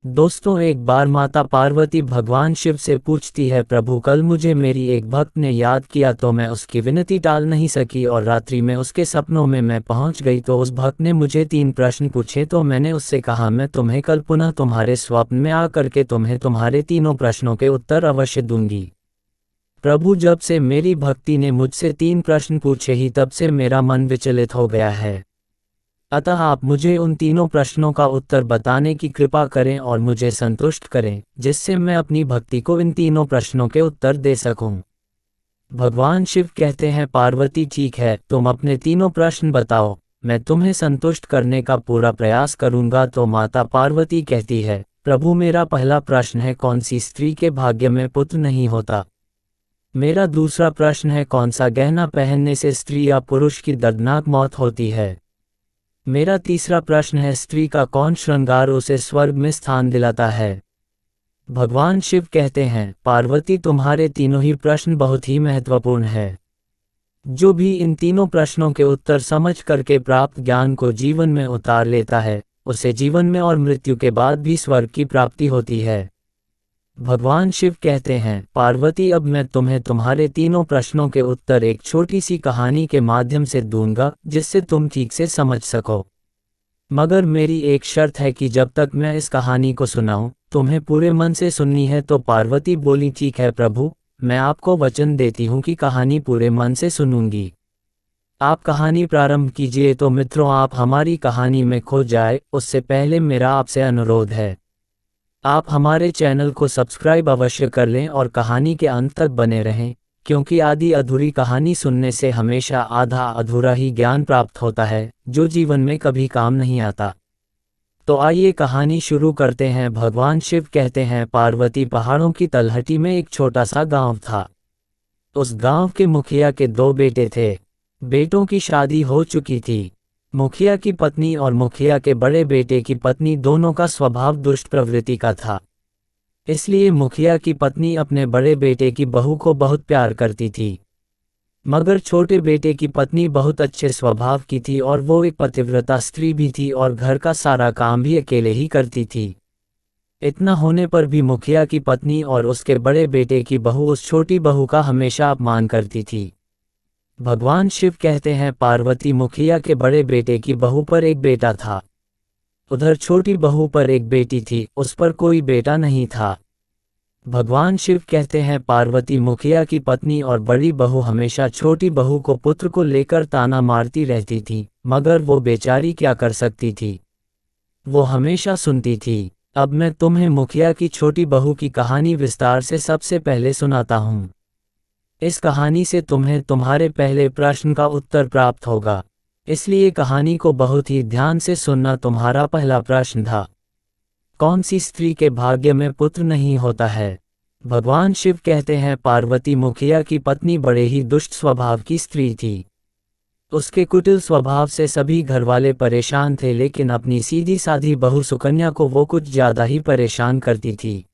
दोस्तों, एक बार माता पार्वती भगवान शिव से पूछती है, प्रभु कल मुझे मेरी एक भक्त ने याद किया तो मैं उसकी विनती टाल नहीं सकी और रात्रि में उसके सपनों में मैं पहुंच गई तो उस भक्त ने मुझे 3 प्रश्न पूछे तो मैंने उससे कहा मैं तुम्हें कल पुनः तुम्हारे स्वप्न में आकर के तुम्हें तुम्हारे तीनों प्रश्नों के उत्तर अवश्य दूंगी। प्रभु, जब से मेरी भक्ति ने मुझसे 3 प्रश्न पूछे ही तब से मेरा मन विचलित हो गया है। अतः आप मुझे उन तीनों प्रश्नों का उत्तर बताने की कृपा करें और मुझे संतुष्ट करें, जिससे मैं अपनी भक्ति को इन तीनों प्रश्नों के उत्तर दे सकूं। भगवान शिव कहते हैं, पार्वती ठीक है, तुम अपने तीनों प्रश्न बताओ, मैं तुम्हें संतुष्ट करने का पूरा प्रयास करूंगा। तो माता पार्वती कहती है, प्रभु मेरा पहला प्रश्न है, कौन सी स्त्री के भाग्य में पुत्र नहीं होता। मेरा दूसरा प्रश्न है, कौन सा गहना पहनने से स्त्री या पुरुष की दर्दनाक मौत होती है। मेरा तीसरा प्रश्न है, स्त्री का कौन श्रृंगार उसे स्वर्ग में स्थान दिलाता है। भगवान शिव कहते हैं, पार्वती तुम्हारे तीनों ही प्रश्न बहुत ही महत्वपूर्ण है। जो भी इन तीनों प्रश्नों के उत्तर समझ करके प्राप्त ज्ञान को जीवन में उतार लेता है, उसे जीवन में और मृत्यु के बाद भी स्वर्ग की प्राप्ति होती है। भगवान शिव कहते हैं, पार्वती अब मैं तुम्हें तुम्हारे तीनों प्रश्नों के उत्तर एक छोटी सी कहानी के माध्यम से दूंगा, जिससे तुम ठीक से समझ सको। मगर मेरी एक शर्त है कि जब तक मैं इस कहानी को सुनाऊं, तुम्हें पूरे मन से सुननी है। तो पार्वती बोली, ठीक है प्रभु, मैं आपको वचन देती हूँ कि कहानी पूरे मन से सुनूंगी। आप कहानी प्रारंभ कीजिए। तो मित्रों, आप हमारी कहानी में खो जाए उससे पहले मेरा आपसे अनुरोध है, आप हमारे चैनल को सब्सक्राइब अवश्य कर लें और कहानी के अंत तक बने रहें, क्योंकि आधी अधूरी कहानी सुनने से हमेशा आधा अधूरा ही ज्ञान प्राप्त होता है, जो जीवन में कभी काम नहीं आता। तो आइए कहानी शुरू करते हैं। भगवान शिव कहते हैं, पार्वती पहाड़ों की तलहटी में एक छोटा सा गांव था। उस गांव के मुखिया के 2 बेटे थे। बेटों की शादी हो चुकी थी। मुखिया की पत्नी और मुखिया के बड़े बेटे की पत्नी दोनों का स्वभाव दुष्ट प्रवृत्ति का था। इसलिए मुखिया की पत्नी अपने बड़े बेटे की बहू को बहुत प्यार करती थी, मगर छोटे बेटे की पत्नी बहुत अच्छे स्वभाव की थी और वो एक पतिव्रता स्त्री भी थी और घर का सारा काम भी अकेले ही करती थी। इतना होने पर भी मुखिया की पत्नी और उसके बड़े बेटे की बहू उस छोटी बहू का हमेशा अपमान करती थी। भगवान शिव कहते हैं, पार्वती मुखिया के बड़े बेटे की बहू पर एक बेटा था, उधर छोटी बहू पर एक बेटी थी, उस पर कोई बेटा नहीं था। भगवान शिव कहते हैं, पार्वती मुखिया की पत्नी और बड़ी बहू हमेशा छोटी बहू को पुत्र को लेकर ताना मारती रहती थी, मगर वो बेचारी क्या कर सकती थी, वो हमेशा सुनती थी। अब मैं तुम्हें मुखिया की छोटी बहू की कहानी विस्तार से सबसे पहले सुनाता हूँ। इस कहानी से तुम्हें तुम्हारे पहले प्रश्न का उत्तर प्राप्त होगा, इसलिए कहानी को बहुत ही ध्यान से सुनना। तुम्हारा पहला प्रश्न था, कौन सी स्त्री के भाग्य में पुत्र नहीं होता है। भगवान शिव कहते हैं, पार्वती मुखिया की पत्नी बड़े ही दुष्ट स्वभाव की स्त्री थी। उसके कुटिल स्वभाव से सभी घरवाले परेशान थे, लेकिन अपनी सीधी साधी बहू सुकन्या को वो कुछ ज्यादा ही परेशान करती थी।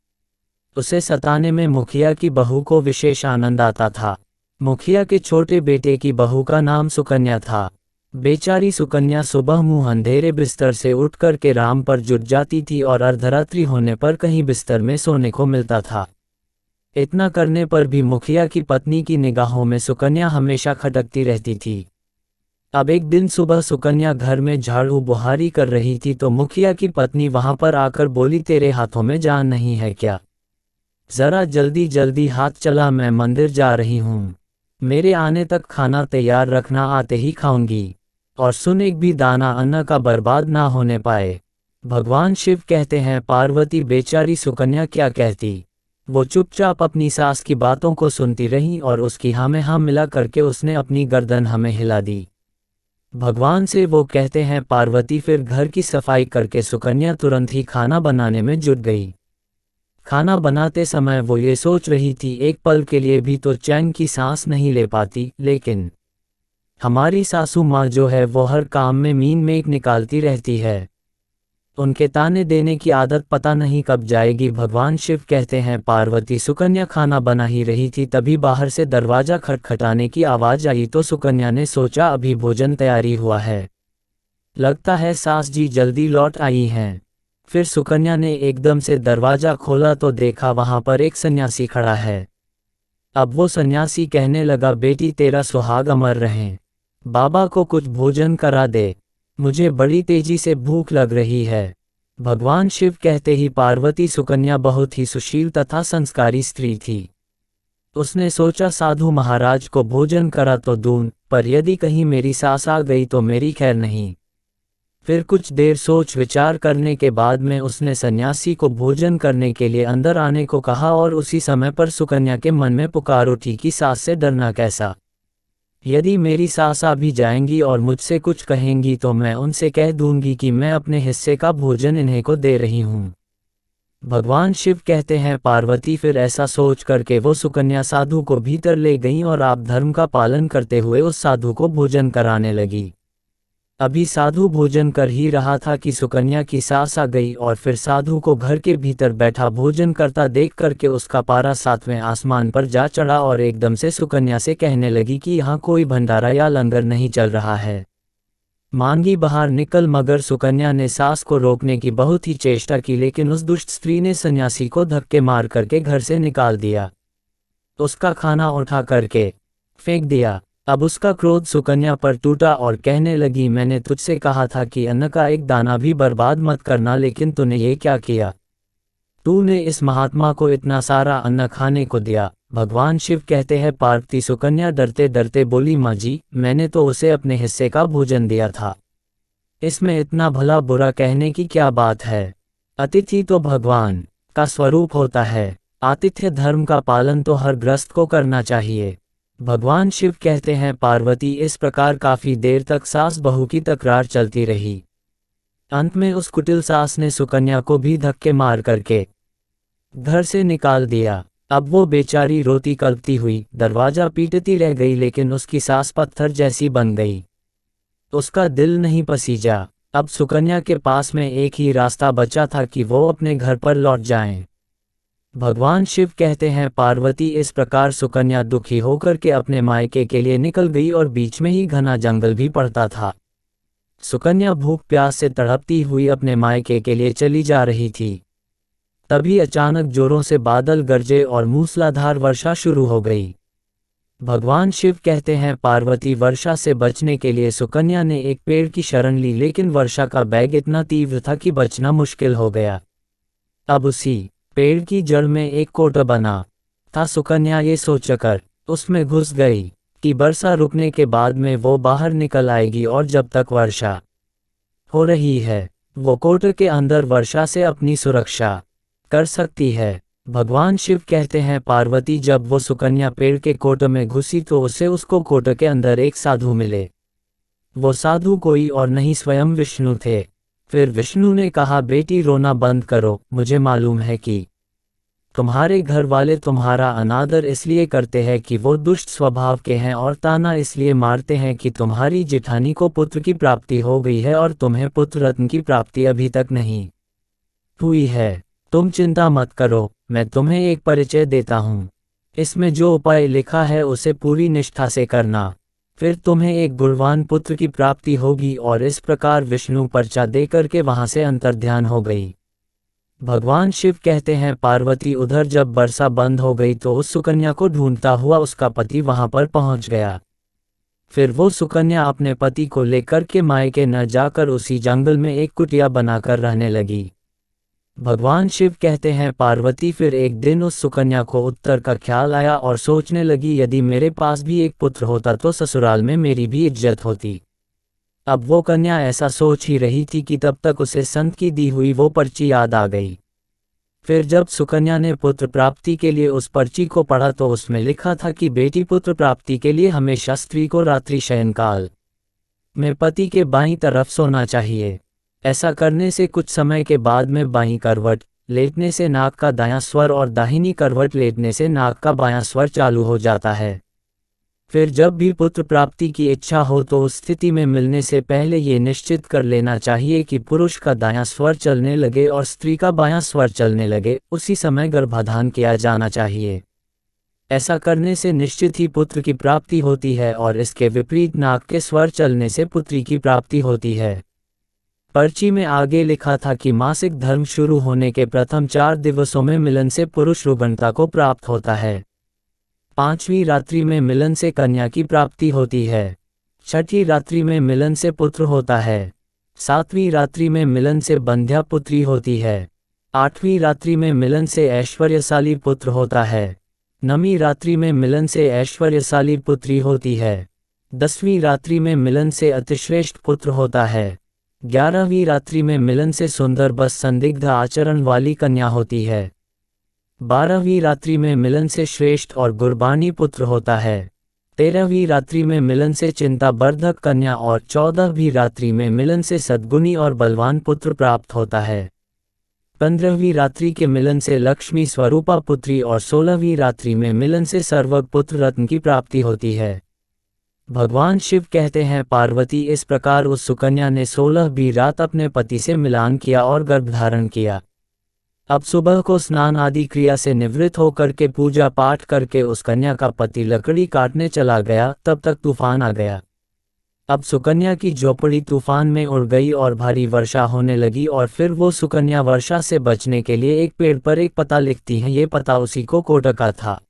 उसे सताने में मुखिया की बहू को विशेष आनंद आता था। मुखिया के छोटे बेटे की बहू का नाम सुकन्या था। बेचारी सुकन्या सुबह मुंह अंधेरे बिस्तर से उठकर के राम पर जुट जाती थी और अर्धरात्रि होने पर कहीं बिस्तर में सोने को मिलता था। इतना करने पर भी मुखिया की पत्नी की निगाहों में सुकन्या हमेशा खटकती रहती थी। अब एक दिन सुबह सुकन्या घर में झाड़ू बुहारी कर रही थी तो मुखिया की पत्नी वहां पर आकर बोली, तेरे हाथों में जान नहीं है क्या, जरा जल्दी जल्दी हाथ चला, मैं मंदिर जा रही हूँ, मेरे आने तक खाना तैयार रखना, आते ही खाऊंगी, और सुन एक भी दाना अन्न का बर्बाद ना होने पाए। भगवान शिव कहते हैं, पार्वती बेचारी सुकन्या क्या कहती, वो चुपचाप अपनी सास की बातों को सुनती रही और उसकी हाँ में हाँ मिला करके उसने अपनी गर्दन हमें हिला दी। भगवान से वो कहते हैं, पार्वती फिर घर की सफाई करके सुकन्या तुरंत ही खाना बनाने में जुट गई। खाना बनाते समय वो ये सोच रही थी, एक पल के लिए भी तो चैन की सांस नहीं ले पाती, लेकिन हमारी सासू माँ जो है वो हर काम में मीन मेक निकालती रहती है, उनके ताने देने की आदत पता नहीं कब जाएगी। भगवान शिव कहते हैं, पार्वती सुकन्या खाना बना ही रही थी, तभी बाहर से दरवाजा खटखटाने की आवाज आई तो सुकन्या ने सोचा अभी भोजन तैयारी हुआ है, लगता है सास जी जल्दी लौट आई हैं। फिर सुकन्या ने एकदम से दरवाजा खोला तो देखा वहां पर एक सन्यासी खड़ा है। अब वो सन्यासी कहने लगा, बेटी तेरा सुहाग अमर रहें, बाबा को कुछ भोजन करा दे, मुझे बड़ी तेजी से भूख लग रही है। भगवान शिव कहते ही पार्वती सुकन्या बहुत ही सुशील तथा संस्कारी स्त्री थी। उसने सोचा साधु महाराज को भोजन करा तो दूं, पर यदि कहीं मेरी सास आ गई तो मेरी खैर नहीं। फिर कुछ देर सोच विचार करने के बाद में उसने सन्यासी को भोजन करने के लिए अंदर आने को कहा और उसी समय पर सुकन्या के मन में पुकार उठी कि सास से डरना कैसा, यदि मेरी सास आ भी जाएंगी और मुझसे कुछ कहेंगी तो मैं उनसे कह दूंगी कि मैं अपने हिस्से का भोजन इन्हें को दे रही हूँ। भगवान शिव कहते हैं पार्वती फिर ऐसा सोच करके वो सुकन्या साधु को भीतर ले गईं और आप धर्म का पालन करते हुए उस साधु को भोजन कराने लगी। अभी साधु भोजन कर ही रहा था कि सुकन्या की सास आ गई और फिर साधु को घर के भीतर बैठा भोजन करता देख करके उसका पारा 7वें आसमान पर जा चढ़ा और एकदम से सुकन्या से कहने लगी कि यहाँ कोई भंडारा या लंगर नहीं चल रहा है, मांगी बाहर निकल। मगर सुकन्या ने सास को रोकने की बहुत ही चेष्टा की, लेकिन उस दुष्ट स्त्री ने सन्यासी को धक्के मार करके घर से निकाल दिया, उसका खाना उठा करके फेंक दिया। अब उसका क्रोध सुकन्या पर टूटा और कहने लगी, मैंने तुझसे कहा था कि अन्न का एक दाना भी बर्बाद मत करना, लेकिन तूने ये क्या किया, तूने इस महात्मा को इतना सारा अन्न खाने को दिया। भगवान शिव कहते हैं पार्वती सुकन्या डरते डरते बोली, माँ जी मैंने तो उसे अपने हिस्से का भोजन दिया था, इसमें इतना भला बुरा कहने की क्या बात है। अतिथि तो भगवान का स्वरूप होता है, आतिथ्य धर्म का पालन तो हर गृहस्थ को करना चाहिए। भगवान शिव कहते हैं पार्वती इस प्रकार काफी देर तक सास बहू की तकरार चलती रही। अंत में उस कुटिल सास ने सुकन्या को भी धक्के मार करके घर से निकाल दिया। अब वो बेचारी रोती कल्पती हुई दरवाजा पीटती रह गई, लेकिन उसकी सास पत्थर जैसी बन गई, उसका दिल नहीं पसीजा। अब सुकन्या के पास में एक ही रास्ता बचा था कि वो अपने घर पर लौट जाएं। भगवान शिव कहते हैं पार्वती इस प्रकार सुकन्या दुखी होकर के अपने मायके के लिए निकल गई और बीच में ही घना जंगल भी पड़ता था। सुकन्या भूख प्यास से तड़पती हुई अपने मायके के लिए चली जा रही थी। तभी अचानक जोरों से बादल गरजे और मूसलाधार वर्षा शुरू हो गई। भगवान शिव कहते हैं पार्वती वर्षा से बचने के लिए सुकन्या ने एक पेड़ की शरण ली, लेकिन वर्षा का वेग इतना तीव्र था कि बचना मुश्किल हो गया। अब उसी पेड़ की जड़ में एक कोट बना था। सुकन्या ये सोचकर उसमें घुस गई कि वर्षा रुकने के बाद में वो बाहर निकल आएगी और जब तक वर्षा हो रही है वो कोट के अंदर वर्षा से अपनी सुरक्षा कर सकती है। भगवान शिव कहते हैं पार्वती जब वो सुकन्या पेड़ के कोट में घुसी तो उसे उसको कोट के अंदर एक साधु मिले। वो साधु कोई और नहीं स्वयं विष्णु थे। फिर विष्णु ने कहा, बेटी रोना बंद करो, मुझे मालूम है कि तुम्हारे घर वाले तुम्हारा अनादर इसलिए करते हैं कि वो दुष्ट स्वभाव के हैं और ताना इसलिए मारते हैं कि तुम्हारी जेठानी को पुत्र की प्राप्ति हो गई है और तुम्हें पुत्र रत्न की प्राप्ति अभी तक नहीं हुई है। तुम चिंता मत करो, मैं तुम्हें एक परिचय देता हूँ, इसमें जो उपाय लिखा है उसे पूरी निष्ठा से करना, फिर तुम्हें एक गुणवान पुत्र की प्राप्ति होगी। और इस प्रकार विष्णु पर्चा देकर के वहां से अंतर्ध्यान हो गई। भगवान शिव कहते हैं पार्वती उधर जब वर्षा बंद हो गई तो उस सुकन्या को ढूंढता हुआ उसका पति वहां पर पहुंच गया। फिर वो सुकन्या अपने पति को लेकर के मायके न जाकर उसी जंगल में एक कुटिया बनाकर रहने लगी। भगवान शिव कहते हैं पार्वती फिर एक दिन उस सुकन्या को उत्तर का ख्याल आया और सोचने लगी, यदि मेरे पास भी एक पुत्र होता तो ससुराल में मेरी भी इज्जत होती। अब वो कन्या ऐसा सोच ही रही थी कि तब तक उसे संत की दी हुई वो पर्ची याद आ गई। फिर जब सुकन्या ने पुत्र प्राप्ति के लिए उस पर्ची को पढ़ा तो उसमें लिखा था कि बेटी पुत्र प्राप्ति के लिए हमेशा स्त्री को रात्रि शयनकाल में पति के बाईं तरफ सोना चाहिए। ऐसा करने से कुछ समय के बाद में बाईं करवट लेटने से नाक का दायां स्वर और दाहिनी करवट लेटने से नाक का बायां स्वर चालू हो जाता है। फिर जब भी पुत्र प्राप्ति की इच्छा हो तो उस स्थिति में मिलने से पहले ये निश्चित कर लेना चाहिए कि पुरुष का दायां स्वर चलने लगे और स्त्री का बायां स्वर चलने लगे, उसी समय गर्भाधान किया जाना चाहिए। ऐसा करने से निश्चित ही पुत्र की प्राप्ति होती है और इसके विपरीत नाक के स्वर चलने से पुत्री की प्राप्ति होती है। पर्ची में आगे लिखा था कि मासिक धर्म शुरू होने के प्रथम 4 दिवसों में मिलन से पुरुष रुग्णता को प्राप्त होता है। 5वीं रात्रि में मिलन से कन्या की प्राप्ति होती है। 6ठी रात्रि में मिलन से पुत्र होता है। 7वीं रात्रि में मिलन से बंध्या पुत्री होती है। 8वीं रात्रि में मिलन से ऐश्वर्यशाली पुत्र होता है। 9वीं रात्रि में मिलन से ऐश्वर्यशाली पुत्री होती है। 10वीं रात्रि में मिलन से अतिश्रेष्ठ पुत्र होता है। 11वीं रात्रि में मिलन से सुंदर बस संदिग्ध आचरण वाली कन्या होती है। 12वीं रात्रि में मिलन से श्रेष्ठ और गुरबानी पुत्र होता है। 13वीं रात्रि में मिलन से चिंता वर्धक कन्या और 14वीं रात्रि में मिलन से सद्गुणी और बलवान पुत्र प्राप्त होता है। 15वीं रात्रि के मिलन से लक्ष्मी स्वरूपा पुत्री और 16वीं रात्रि में मिलन से सर्वग पुत्र रत्न की प्राप्ति होती है। भगवान शिव कहते हैं, पार्वती, इस प्रकार उस सुकन्या ने 16वीं रात अपने पति से मिलान किया और गर्भधारण किया। अब सुबह को स्नान आदि क्रिया से निवृत्त होकर के पूजा पाठ करके उस कन्या का पति लकड़ी काटने चला गया, तब तक तूफान आ गया। अब सुकन्या की झोपड़ी तूफान में उड़ गई और भारी वर्षा होने लगी और फिर वो सुकन्या वर्षा से बचने के लिए एक पेड़ पर एक पता लिखती है। ये पता उसी को कोट का था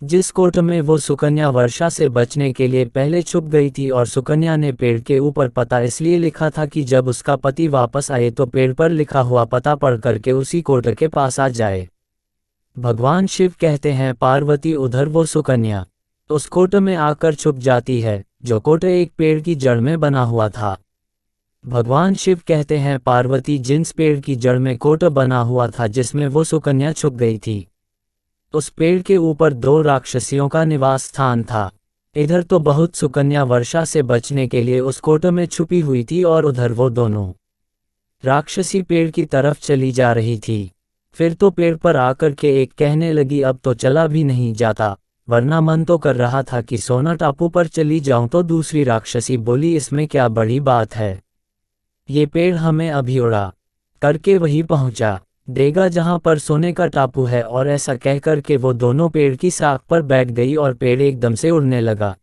जिस कोट में वो सुकन्या वर्षा से बचने के लिए पहले छुप गई थी। और सुकन्या ने पेड़ के ऊपर पता इसलिए लिखा था कि जब उसका पति वापस आए तो पेड़ पर लिखा हुआ पता पढ़ करके उसी कोट के पास आ जाए। भगवान शिव कहते हैं, पार्वती, उधर वो सुकन्या उस कोट में आकर छुप जाती है जो कोट एक पेड़ की जड़ में बना हुआ था। भगवान शिव कहते हैं, पार्वती, जिस पेड़ की जड़ में कोट बना हुआ था जिसमें वो सुकन्या छुप गई थी, उस पेड़ के ऊपर 2 राक्षसियों का निवास स्थान था। इधर तो बहुत सुकन्या वर्षा से बचने के लिए उस कोट में छुपी हुई थी और उधर वो दोनों राक्षसी पेड़ की तरफ चली जा रही थी। फिर तो पेड़ पर आकर के एक कहने लगी, अब तो चला भी नहीं जाता, वरना मन तो कर रहा था कि सोना टापू पर चली जाऊं। तो दूसरी राक्षसी बोली, इसमें क्या बड़ी बात है, ये पेड़ हमें अभी उड़ा करके वहीं पहुंचा देगा जहां पर सोने का टापू है। और ऐसा कहकर के वो दोनों पेड़ की शाख पर बैठ गई और पेड़ एकदम से उड़ने लगा।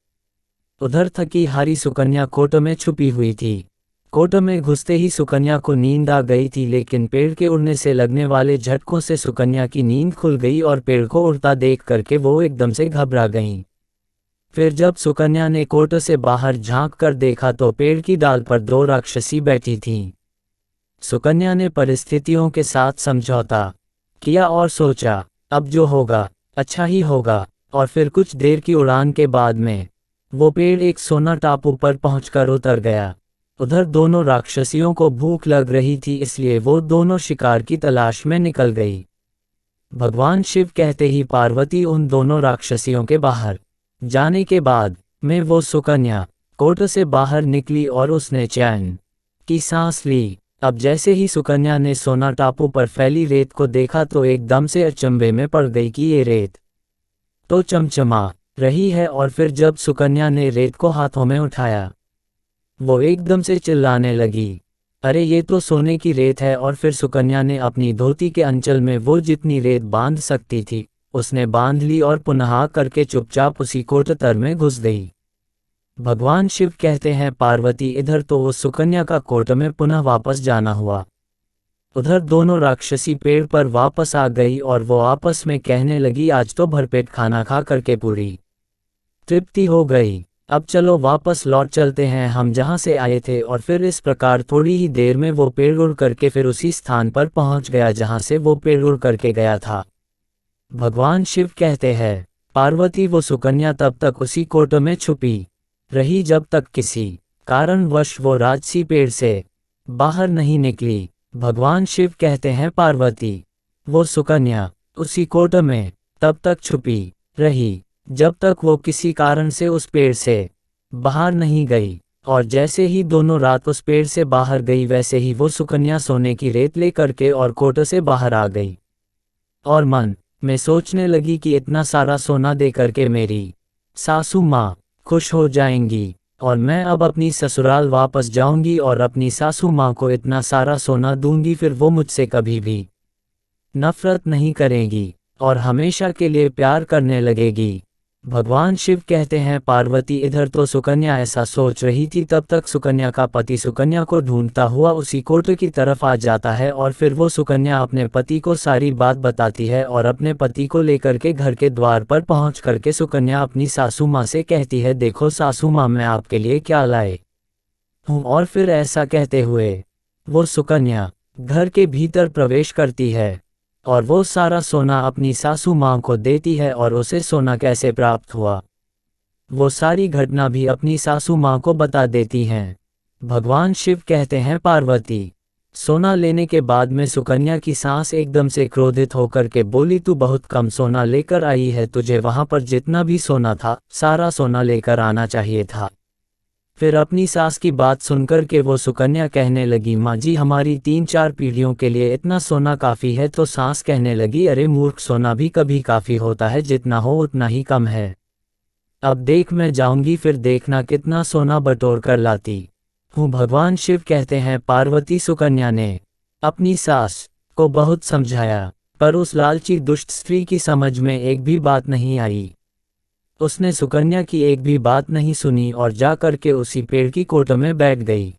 उधर थकी हारी सुकन्या कोट में छुपी हुई थी। कोट में घुसते ही सुकन्या को नींद आ गई थी, लेकिन पेड़ के उड़ने से लगने वाले झटकों से सुकन्या की नींद खुल गई और पेड़ को उड़ता देख करके वो एकदम से घबरा गईं। फिर जब सुकन्या ने कोट से बाहर झांक कर देखा तो पेड़ की डाल पर 2 राक्षसी बैठी थीं। सुकन्या ने परिस्थितियों के साथ समझौता किया और सोचा, अब जो होगा अच्छा ही होगा। और फिर कुछ देर की उड़ान के बाद में वो पेड़ एक सोना टापू पर पहुंचकर उतर गया। उधर दोनों राक्षसियों को भूख लग रही थी, इसलिए वो दोनों शिकार की तलाश में निकल गई। भगवान शिव कहते ही पार्वती उन दोनों राक्षसियों के बाहर जाने के बाद में वो सुकन्या कोट से बाहर निकली और उसने चैन की सांस ली। अब जैसे ही सुकन्या ने सोना टापू पर फैली रेत को देखा तो एकदम से अचंभे में पड़ गई कि ये रेत तो चमचमा रही है। और फिर जब सुकन्या ने रेत को हाथों में उठाया वो एकदम से चिल्लाने लगी, अरे ये तो सोने की रेत है। और फिर सुकन्या ने अपनी धोती के अंचल में वो जितनी रेत बांध सकती थी उसने बांध ली और पुनः करके चुपचाप उसी कोट तर में घुस गई। भगवान शिव कहते हैं, पार्वती, इधर तो उस सुकन्या का कोट में पुनः वापस जाना हुआ। उधर दोनों राक्षसी पेड़ पर वापस आ गई और वो आपस में कहने लगी, आज तो भरपेट खाना खा करके पूरी तृप्ति हो गई, अब चलो वापस लौट चलते हैं हम जहां से आए थे। और फिर इस प्रकार थोड़ी ही देर में वो पेड़ उड़ करके फिर उसी स्थान पर पहुंच गया जहां से वो पेड़ उड़ करके गया था। भगवान शिव कहते हैं, पार्वती, वो सुकन्या तब तक उसी कोट में छुपी रही जब तक किसी कारणवश वो राजसी पेड़ से बाहर नहीं निकली। भगवान शिव कहते हैं, पार्वती, वो सुकन्या उसी कोट में तब तक छुपी रही जब तक वो किसी कारण से उस पेड़ से बाहर नहीं गई। और जैसे ही दोनों रात उस पेड़ से बाहर गई वैसे ही वो सुकन्या सोने की रेत ले करके और कोट से बाहर आ गई। और मन में सोचने लगी कि इतना सारा सोना दे करके मेरी सासू माँ खुश हो जाएंगी और मैं अब अपनी ससुराल वापस जाऊंगी और अपनी सासू माँ को इतना सारा सोना दूंगी। फिर वो मुझसे कभी भी नफरत नहीं करेगी और हमेशा के लिए प्यार करने लगेगी। भगवान शिव कहते हैं पार्वती इधर तो सुकन्या ऐसा सोच रही थी, तब तक सुकन्या का पति सुकन्या को ढूंढता हुआ उसी कोर्ट की तरफ आ जाता है और फिर वो सुकन्या अपने पति को सारी बात बताती है और अपने पति को लेकर के घर के द्वार पर पहुंच करके सुकन्या अपनी सासू माँ से कहती है, देखो सासू माँ मैं आपके लिए क्या लाए हूँ। और फिर ऐसा कहते हुए वो सुकन्या घर के भीतर प्रवेश करती है और वो सारा सोना अपनी सासू माँ को देती है और उसे सोना कैसे प्राप्त हुआ वो सारी घटना भी अपनी सासू माँ को बता देती हैं। भगवान शिव कहते हैं पार्वती सोना लेने के बाद में सुकन्या की सास एकदम से क्रोधित होकर के बोली, तू बहुत कम सोना लेकर आई है, तुझे वहां पर जितना भी सोना था सारा सोना लेकर आना चाहिए था। फिर अपनी सास की बात सुनकर के वो सुकन्या कहने लगी, माँ जी हमारी 3-4 पीढ़ियों के लिए इतना सोना काफ़ी है। तो सास कहने लगी, अरे मूर्ख, सोना भी कभी काफ़ी होता है, जितना हो उतना ही कम है। अब देख मैं जाऊंगी, फिर देखना कितना सोना बटोर कर लाती हूँ। भगवान शिव कहते हैं पार्वती सुकन्या ने अपनी सास को बहुत समझाया, पर उस लालची दुष्ट स्त्री की समझ में एक भी बात नहीं आई। उसने सुकन्या की एक भी बात नहीं सुनी और जा कर के उसी पेड़ की कोट में बैठ गई।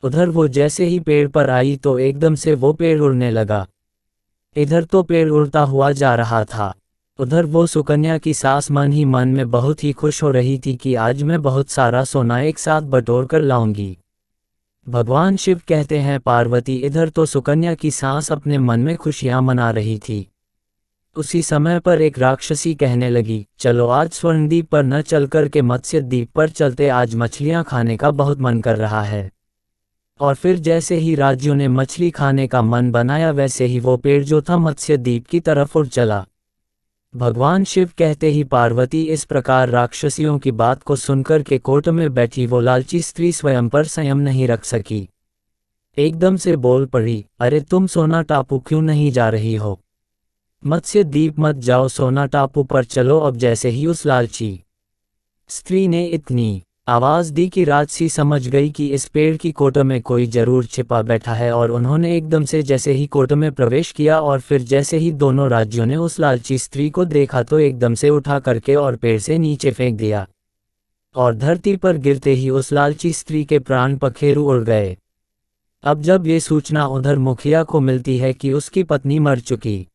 उधर वो जैसे ही पेड़ पर आई तो एकदम से वो पेड़ उड़ने लगा। इधर तो पेड़ उड़ता हुआ जा रहा था, उधर वो सुकन्या की सास मन ही मन में बहुत ही खुश हो रही थी कि आज मैं बहुत सारा सोना एक साथ बटोर कर लाऊंगी। भगवान शिव कहते हैं पार्वती इधर तो सुकन्या की सास अपने मन में खुशियां मना रही थी। उसी समय पर एक राक्षसी कहने लगी, चलो आज स्वर्णद्वीप पर न चलकर के मत्स्य द्वीप पर चलते, आज मछलियां खाने का बहुत मन कर रहा है। और फिर जैसे ही राज्यों ने मछली खाने का मन बनाया वैसे ही वो पेड़ जो था मत्स्य द्वीप की तरफ उड़ चला। भगवान शिव कहते ही पार्वती इस प्रकार राक्षसियों की बात को सुनकर के कोर्ट में बैठी वो लालची स्त्री स्वयं पर संयम नहीं रख सकी। एकदम से बोल पड़ी, अरे तुम सोना टापू क्यों नहीं जा रही हो? मत्स्य द्वीप मत जाओ, सोना टापू पर चलो। अब जैसे ही उस लालची स्त्री ने इतनी आवाज दी कि राजसी समझ गई कि इस पेड़ की कोट में कोई जरूर छिपा बैठा है, और उन्होंने एकदम से जैसे ही कोट में प्रवेश किया और फिर जैसे ही दोनों राज्यों ने उस लालची स्त्री को देखा तो एकदम से उठा करके और पेड़ से नीचे फेंक दिया, और धरती पर गिरते ही उस लालची स्त्री के प्राण पखेरु उड़ गए। अब जब ये सूचना उधर मुखिया को मिलती है कि उसकी पत्नी मर चुकी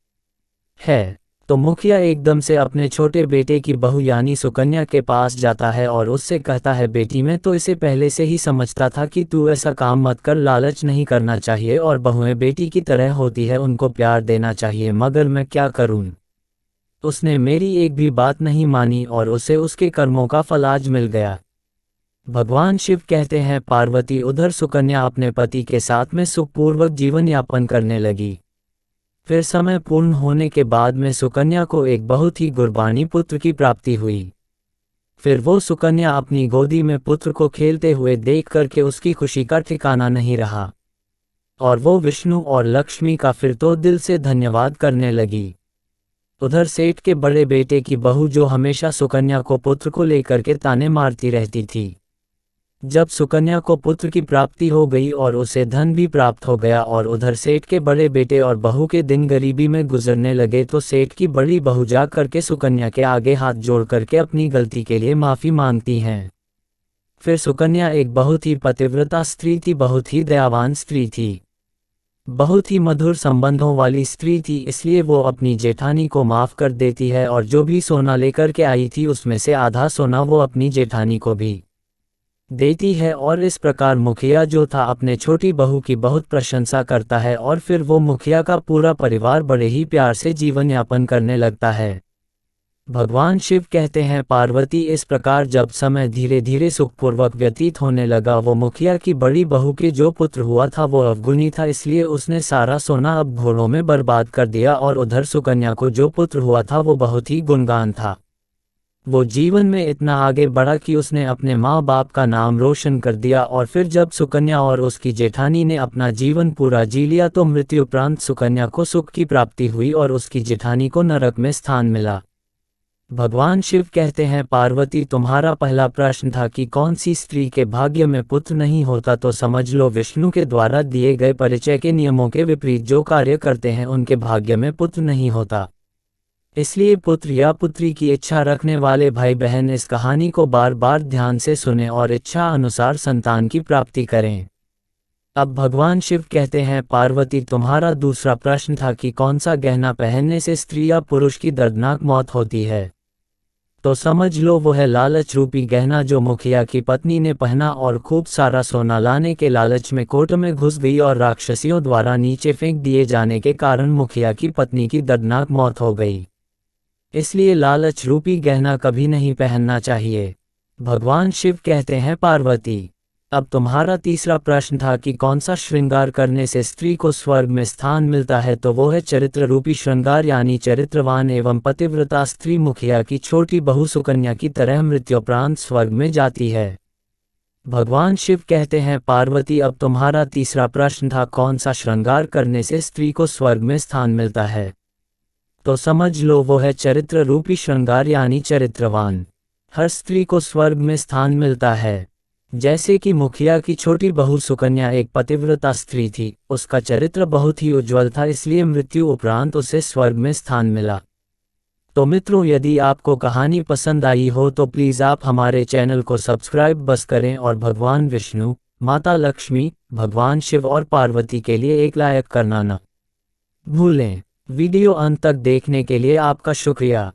है, तो मुखिया एकदम से अपने छोटे बेटे की बहू यानी सुकन्या के पास जाता है और उससे कहता है, बेटी मैं तो इसे पहले से ही समझता था कि तू ऐसा काम मत कर, लालच नहीं करना चाहिए और बहुएं बेटी की तरह होती है, उनको प्यार देना चाहिए, मगर मैं क्या करूं? उसने मेरी एक भी बात नहीं मानी और उसे उसके कर्मों का फल आज मिल गया। भगवान शिव कहते हैं पार्वती उधर सुकन्या अपने पति के साथ में सुखपूर्वक जीवन यापन करने लगी। फिर समय पूर्ण होने के बाद में सुकन्या को एक बहुत ही गुरबानी पुत्र की प्राप्ति हुई। फिर वो सुकन्या अपनी गोदी में पुत्र को खेलते हुए देख करके उसकी खुशी का ठिकाना नहीं रहा, और वो विष्णु और लक्ष्मी का फिर तो दिल से धन्यवाद करने लगी। उधर सेठ के बड़े बेटे की बहू जो हमेशा सुकन्या को पुत्र को लेकर के ताने मारती रहती थी, जब सुकन्या को पुत्र की प्राप्ति हो गई और उसे धन भी प्राप्त हो गया और उधर सेठ के बड़े बेटे और बहू के दिन गरीबी में गुजरने लगे, तो सेठ की बड़ी बहू जा करके सुकन्या के आगे हाथ जोड़ करके अपनी गलती के लिए माफ़ी मांगती हैं। फिर सुकन्या एक बहुत ही पतिव्रता स्त्री थी, बहुत ही दयावान स्त्री थी, बहुत ही मधुर संबंधों वाली स्त्री थी, इसलिए वो अपनी जेठानी को माफ़ कर देती है और जो भी सोना लेकर के आई थी उसमें से आधा सोना वो अपनी जेठानी को भी देती है। और इस प्रकार मुखिया जो था अपने छोटी बहू की बहुत प्रशंसा करता है और फिर वो मुखिया का पूरा परिवार बड़े ही प्यार से जीवन यापन करने लगता है। भगवान शिव कहते हैं पार्वती इस प्रकार जब समय धीरे धीरे सुखपूर्वक व्यतीत होने लगा, वो मुखिया की बड़ी बहू के जो पुत्र हुआ था वो अवगुणी था, इसलिए उसने सारा सोना अब घोड़ों में बर्बाद कर दिया, और उधर सुकन्या को जो पुत्र हुआ था वो बहुत ही गुणगान था। वो जीवन में इतना आगे बढ़ा कि उसने अपने माँ बाप का नाम रोशन कर दिया। और फिर जब सुकन्या और उसकी जेठानी ने अपना जीवन पूरा जी लिया तो मृत्यु उपरांत सुकन्या को सुख की प्राप्ति हुई और उसकी जेठानी को नरक में स्थान मिला। भगवान शिव कहते हैं पार्वती तुम्हारा पहला प्रश्न था कि कौन सी स्त्री के भाग्य में पुत्र नहीं होता, तो समझ लो विष्णु के द्वारा दिए गए परिचय के नियमों के विपरीत जो कार्य करते हैं उनके भाग्य में पुत्र नहीं होता। इसलिए पुत्र या पुत्री की इच्छा रखने वाले भाई बहन इस कहानी को बार बार ध्यान से सुनें और इच्छा अनुसार संतान की प्राप्ति करें। अब भगवान शिव कहते हैं, पार्वती तुम्हारा दूसरा प्रश्न था कि कौन सा गहना पहनने से स्त्री या पुरुष की दर्दनाक मौत होती है। तो समझ लो वो है लालच रूपी गहना जो मुखिया की पत्नी ने पहना और खूब सारा सोना लाने के लालच में कोर्ट में घुस गई और राक्षसियों द्वारा नीचे फेंक दिए जाने के कारण मुखिया की पत्नी की दर्दनाक मौत हो गई। इसलिए लालच रूपी गहना कभी नहीं पहनना चाहिए। भगवान शिव कहते हैं, पार्वती अब तुम्हारा तीसरा प्रश्न था कि कौन सा श्रृंगार करने से स्त्री को स्वर्ग में स्थान मिलता है। तो वो है चरित्र रूपी श्रृंगार, यानी चरित्रवान एवं पतिव्रता स्त्री मुखिया की छोटी बहू सुकन्या की तरह मृत्युपरांत स्वर्ग में जाती है। भगवान शिव कहते हैं, पार्वती अब तुम्हारा तीसरा प्रश्न था कौन सा श्रृंगार करने से स्त्री को स्वर्ग में स्थान मिलता है। तो समझ लो वो है चरित्र रूपी श्रृंगार, यानी चरित्रवान। हर स्त्री को स्वर्ग में स्थान मिलता है। जैसे कि मुखिया की छोटी बहू सुकन्या एक पतिव्रता स्त्री थी, उसका चरित्र बहुत ही उज्ज्वल था, इसलिए मृत्यु उपरांत उसे स्वर्ग में स्थान मिला। तो मित्रों, यदि आपको कहानी पसंद आई हो तो प्लीज़ आप हमारे चैनल को सब्सक्राइब बस करें और भगवान विष्णु, माता लक्ष्मी, भगवान शिव और पार्वती के लिए एक लाइक करना न भूलें। वीडियो अंत तक देखने के लिए आपका शुक्रिया।